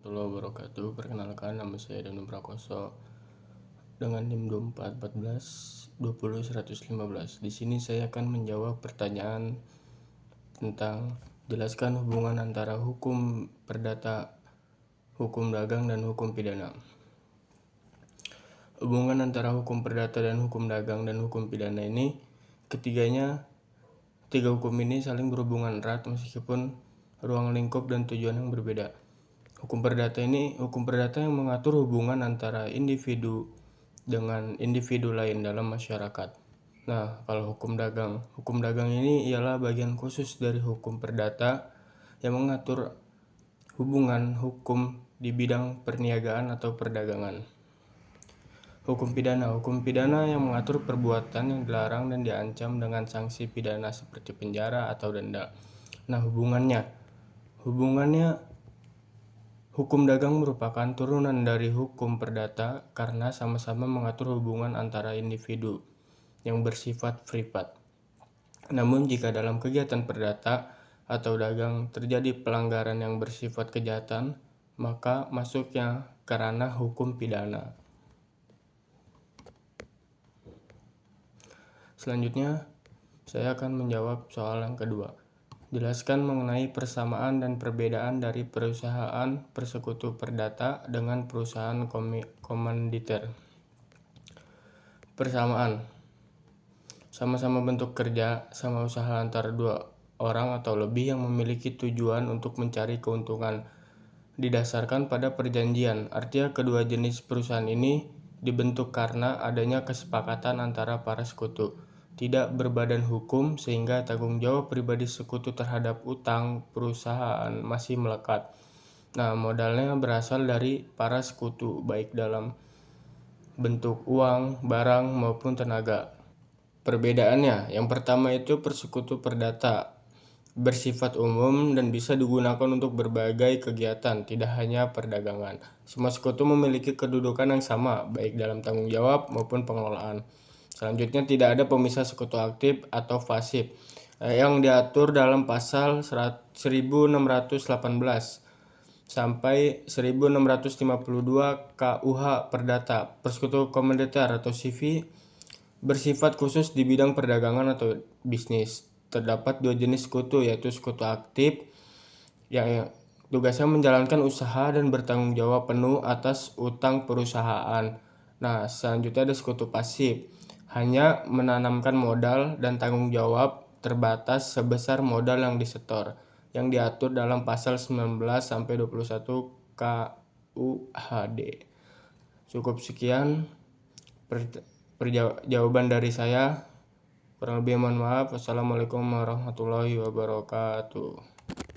Warahmatullahi wabarakatuh. Perkenalkan, nama saya Danu Prakoso dengan NIM 2414201115. Di sini saya akan menjawab pertanyaan tentang jelaskan hubungan antara hukum perdata, hukum dagang, dan hukum pidana. Hubungan antara hukum perdata dan hukum dagang dan hukum pidana ini, tiga hukum ini saling berhubungan erat meskipun ruang lingkup dan tujuan yang berbeda. Hukum perdata yang mengatur hubungan antara individu dengan individu lain dalam masyarakat. Nah, kalau hukum dagang ini ialah bagian khusus dari hukum perdata yang mengatur hubungan hukum di bidang perniagaan atau perdagangan. Hukum pidana yang mengatur perbuatan yang dilarang dan diancam dengan sanksi pidana seperti penjara atau denda. Nah, hubungannya hukum dagang merupakan turunan dari hukum perdata karena sama-sama mengatur hubungan antara individu yang bersifat privat. Namun jika dalam kegiatan perdata atau dagang terjadi pelanggaran yang bersifat kejahatan, maka masuknya ke ranah hukum pidana. Selanjutnya, saya akan menjawab soal yang kedua. Jelaskan mengenai persamaan dan perbedaan dari perusahaan persekutu perdata dengan perusahaan komanditer. Persamaan: sama-sama bentuk kerja, sama usaha antara dua orang atau lebih yang memiliki tujuan untuk mencari keuntungan. Didasarkan pada perjanjian, artinya kedua jenis perusahaan ini dibentuk karena adanya kesepakatan antara para sekutu. Tidak berbadan hukum sehingga tanggung jawab pribadi sekutu terhadap utang perusahaan masih melekat. Nah, modalnya berasal dari para sekutu baik dalam bentuk uang, barang maupun tenaga. Perbedaannya, yang pertama itu persekutu perdata bersifat umum dan bisa digunakan untuk berbagai kegiatan, tidak hanya perdagangan. Semua sekutu memiliki kedudukan yang sama baik dalam tanggung jawab maupun pengelolaan. Selanjutnya, tidak ada pemisah sekutu aktif atau pasif yang diatur dalam pasal 1618 sampai 1652 KUH Perdata. Persekutu komanditer atau CV bersifat khusus di bidang perdagangan atau bisnis. Terdapat dua jenis sekutu, yaitu sekutu aktif yang tugasnya menjalankan usaha dan bertanggung jawab penuh atas utang perusahaan. Nah, selanjutnya ada sekutu pasif, hanya menanamkan modal dan tanggung jawab terbatas sebesar modal yang disetor, yang diatur dalam pasal 19-21 KUHD. Cukup sekian jawaban dari saya. Kurang lebih mohon maaf. Wassalamualaikum warahmatullahi wabarakatuh.